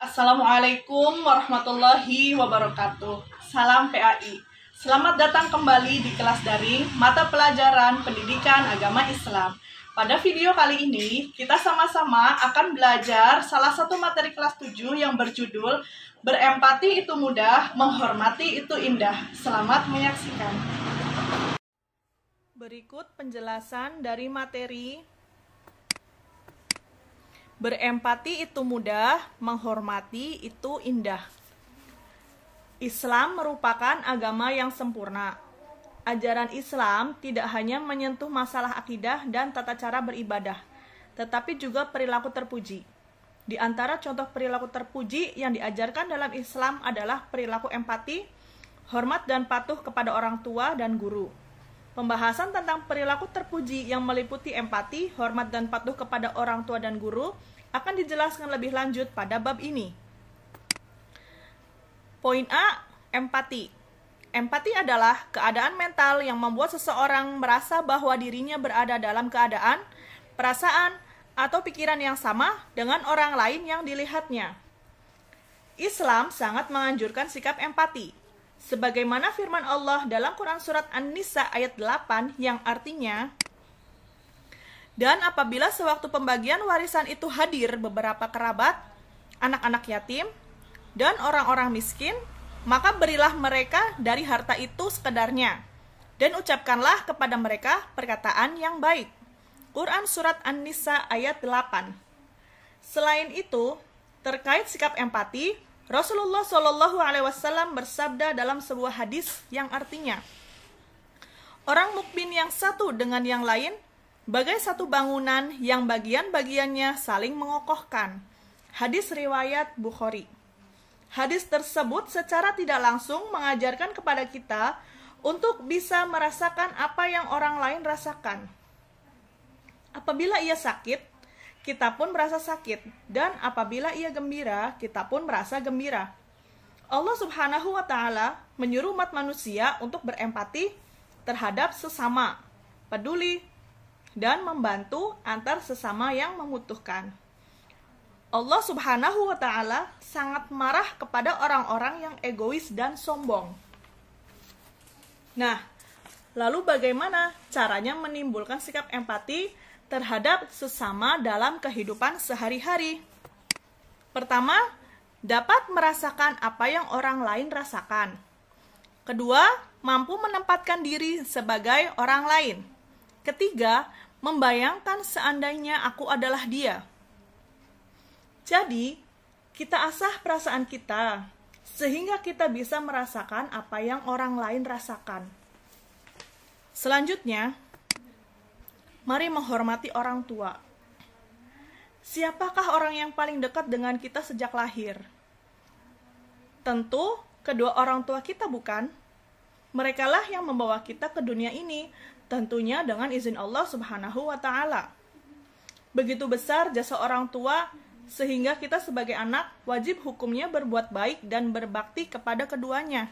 Assalamualaikum warahmatullahi wabarakatuh. Salam PAI. Selamat datang kembali di kelas daring mata pelajaran Pendidikan Agama Islam. Pada video kali ini, kita sama-sama akan belajar salah satu materi kelas 7 yang berjudul Berempati itu mudah, menghormati itu indah. Selamat menyaksikan. Berikut penjelasan dari materi Berempati itu mudah, menghormati itu indah. Islam merupakan agama yang sempurna. Ajaran Islam tidak hanya menyentuh masalah akidah dan tata cara beribadah, tetapi juga perilaku terpuji. Di antara contoh perilaku terpuji yang diajarkan dalam Islam adalah perilaku empati, hormat dan patuh kepada orang tua dan guru. Pembahasan tentang perilaku terpuji yang meliputi empati, hormat dan patuh kepada orang tua dan guru akan dijelaskan lebih lanjut pada bab ini. Poin A, empati. Empati adalah keadaan mental yang membuat seseorang merasa bahwa dirinya berada dalam keadaan, perasaan, atau pikiran yang sama dengan orang lain yang dilihatnya. Islam sangat menganjurkan sikap empati. Sebagaimana firman Allah dalam Quran Surat An-Nisa ayat 8 yang artinya, dan apabila sewaktu pembagian warisan itu hadir beberapa kerabat, anak-anak yatim, dan orang-orang miskin, maka berilah mereka dari harta itu sekedarnya, dan ucapkanlah kepada mereka perkataan yang baik. Quran Surat An-Nisa ayat 8. Selain itu, terkait sikap empati, Rasulullah Shallallahu Alaihi Wasallam bersabda dalam sebuah hadis yang artinya, orang mukmin yang satu dengan yang lain bagai satu bangunan yang bagian-bagiannya saling mengokohkan. Hadis riwayat Bukhari. Hadis tersebut secara tidak langsung mengajarkan kepada kita untuk bisa merasakan apa yang orang lain rasakan. Apabila ia sakit, kita pun merasa sakit, dan apabila ia gembira, kita pun merasa gembira. Allah Subhanahu wa Ta'ala menyuruh umat manusia untuk berempati terhadap sesama, peduli, dan membantu antar sesama yang membutuhkan. Allah Subhanahu wa Ta'ala sangat marah kepada orang-orang yang egois dan sombong. Nah, lalu bagaimana caranya menimbulkan sikap empati terhadap sesama dalam kehidupan sehari-hari? Pertama, dapat merasakan apa yang orang lain rasakan. Kedua, mampu menempatkan diri sebagai orang lain. Ketiga, membayangkan seandainya aku adalah dia. Jadi, kita asah perasaan kita, sehingga kita bisa merasakan apa yang orang lain rasakan. Selanjutnya, mari menghormati orang tua. Siapakah orang yang paling dekat dengan kita sejak lahir? Tentu, kedua orang tua kita bukan? Merekalah yang membawa kita ke dunia ini, tentunya dengan izin Allah Subhanahu wa Ta'ala. Begitu besar jasa orang tua, sehingga kita sebagai anak wajib hukumnya berbuat baik dan berbakti kepada keduanya.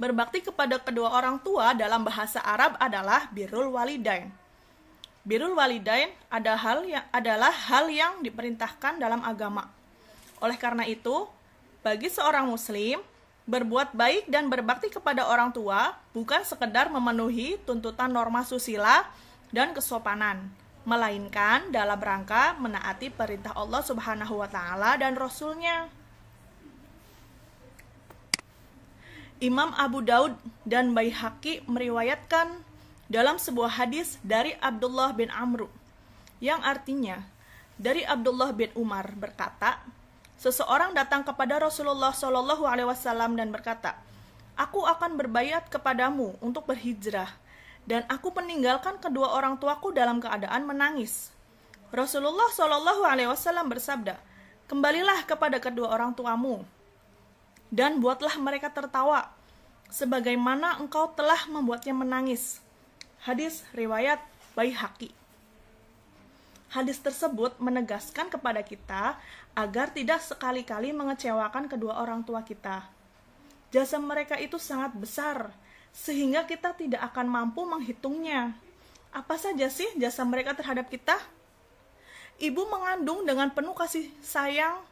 Berbakti kepada kedua orang tua dalam bahasa Arab adalah birrul walidain. Birrul walidain adalah hal yang diperintahkan dalam agama. Oleh karena itu, bagi seorang muslim, berbuat baik dan berbakti kepada orang tua bukan sekedar memenuhi tuntutan norma susila dan kesopanan, melainkan dalam rangka menaati perintah Allah Subhanahu wa Ta'ala dan Rasul-Nya. Imam Abu Daud dan Baihaqi meriwayatkan dalam sebuah hadis dari Abdullah bin Amr yang artinya, dari Abdullah bin Umar berkata, seseorang datang kepada Rasulullah Shallallahu Alaihi Wasallam dan berkata, aku akan berbayat kepadamu untuk berhijrah, dan aku meninggalkan kedua orang tuaku dalam keadaan menangis. Rasulullah Shallallahu Alaihi Wasallam bersabda, kembalilah kepada kedua orang tuamu, dan buatlah mereka tertawa, sebagaimana engkau telah membuatnya menangis. Hadis riwayat Baihaqi. Hadis tersebut menegaskan kepada kita agar tidak sekali-kali mengecewakan kedua orang tua kita. Jasa mereka itu sangat besar, sehingga kita tidak akan mampu menghitungnya. Apa saja sih jasa mereka terhadap kita? Ibu mengandung dengan penuh kasih sayang,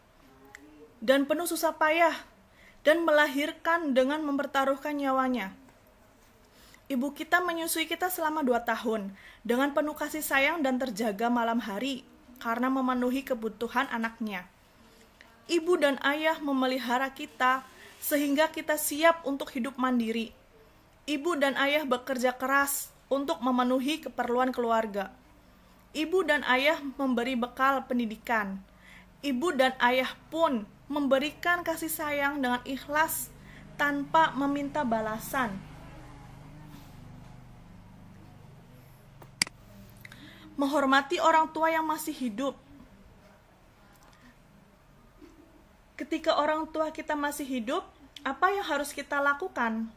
dan penuh susah payah dan melahirkan dengan mempertaruhkan nyawanya. Ibu kita menyusui kita selama 2 tahun dengan penuh kasih sayang dan terjaga malam hari karena memenuhi kebutuhan anaknya. Ibu dan ayah memelihara kita sehingga kita siap untuk hidup mandiri. Ibu dan ayah bekerja keras untuk memenuhi keperluan keluarga. Ibu dan ayah memberi bekal pendidikan. Ibu dan ayah pun memberikan kasih sayang dengan ikhlas tanpa meminta balasan. Menghormati orang tua yang masih hidup. Ketika orang tua kita masih hidup, apa yang harus kita lakukan?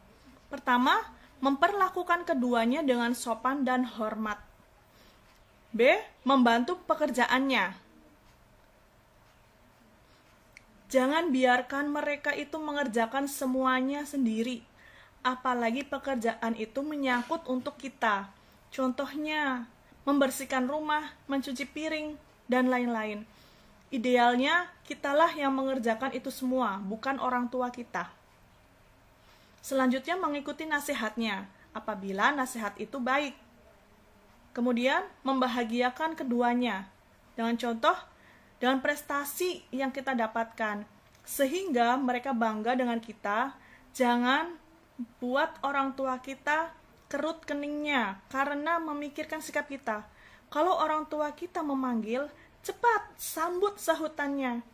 Pertama, memperlakukan keduanya dengan sopan dan hormat. B. Membantu pekerjaannya. Jangan biarkan mereka itu mengerjakan semuanya sendiri, apalagi pekerjaan itu menyangkut untuk kita. Contohnya, membersihkan rumah, mencuci piring, dan lain-lain. Idealnya, kitalah yang mengerjakan itu semua, bukan orang tua kita. Selanjutnya, mengikuti nasihatnya, apabila nasihat itu baik. Kemudian, membahagiakan keduanya, dengan contoh, dengan prestasi yang kita dapatkan, sehingga mereka bangga dengan kita. Jangan buat orang tua kita kerut keningnya karena memikirkan sikap kita. Kalau orang tua kita memanggil, cepat sambut sahutannya.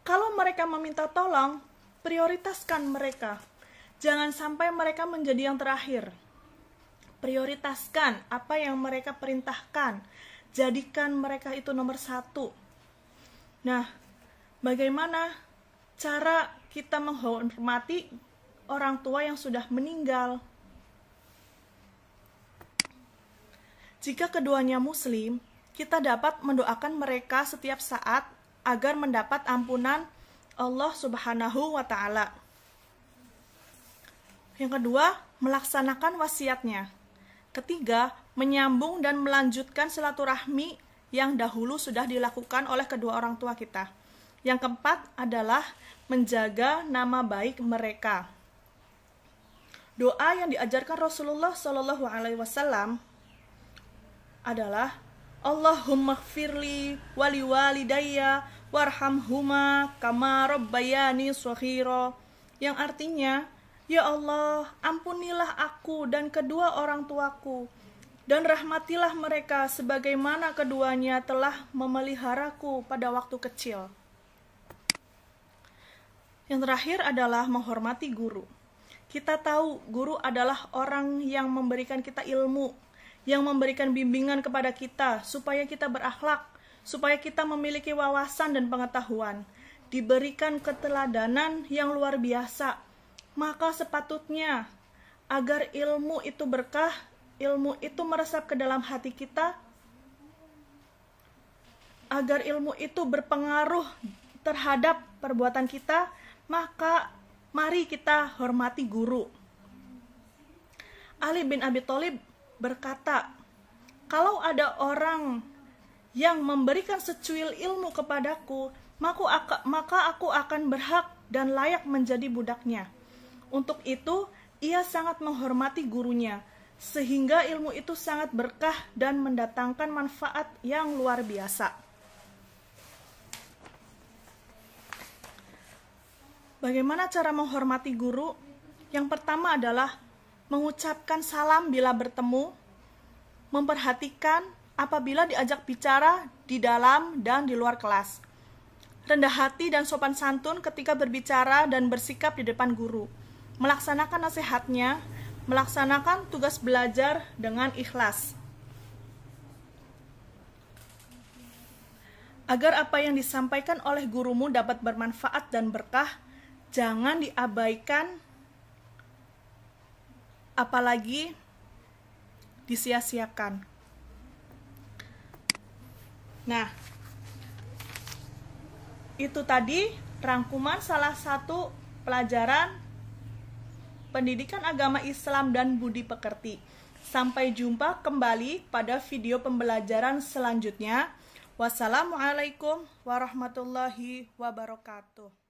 Kalau mereka meminta tolong, prioritaskan mereka. Jangan sampai mereka menjadi yang terakhir. Prioritaskan apa yang mereka perintahkan. Jadikan mereka itu nomor 1. Nah, bagaimana cara kita menghormati orang tua yang sudah meninggal? Jika keduanya muslim, kita dapat mendoakan mereka setiap saat agar mendapat ampunan Allah Subhanahu wa Ta'ala. Yang kedua, melaksanakan wasiatnya. Ketiga, menyambung dan melanjutkan silaturahmi yang dahulu sudah dilakukan oleh kedua orang tua kita. Yang keempat adalah menjaga nama baik mereka. Doa yang diajarkan Rasulullah SAW adalah Allahumma gfirli wali walidayya warhamhuma kama rabbayani shaghira, yang artinya, ya Allah, ampunilah aku dan kedua orang tuaku dan rahmatilah mereka sebagaimana keduanya telah memeliharaku pada waktu kecil. Yang terakhir adalah menghormati guru. Kita tahu guru adalah orang yang memberikan kita ilmu, yang memberikan bimbingan kepada kita supaya kita berakhlak, supaya kita memiliki wawasan dan pengetahuan, diberikan keteladanan yang luar biasa. Maka sepatutnya agar ilmu itu berkah, ilmu itu meresap ke dalam hati kita, agar ilmu itu berpengaruh terhadap perbuatan kita, maka mari kita hormati guru. Ali bin Abi Thalib berkata, kalau ada orang yang memberikan secuil ilmu kepadaku, maka aku akan berhak dan layak menjadi budaknya. Untuk itu, ia sangat menghormati gurunya, sehingga ilmu itu sangat berkah dan mendatangkan manfaat yang luar biasa. Bagaimana cara menghormati guru? Yang pertama adalah mengucapkan salam bila bertemu, memperhatikan apabila diajak bicara di dalam dan di luar kelas, rendah hati dan sopan santun ketika berbicara dan bersikap di depan guru, melaksanakan nasihatnya, melaksanakan tugas belajar dengan ikhlas. Agar apa yang disampaikan oleh gurumu dapat bermanfaat dan berkah, jangan diabaikan, apalagi disia-siakan. Nah, itu tadi rangkuman salah satu pelajaran pendidikan agama Islam dan budi pekerti. Sampai jumpa kembali pada video pembelajaran selanjutnya. Wassalamualaikum warahmatullahi wabarakatuh.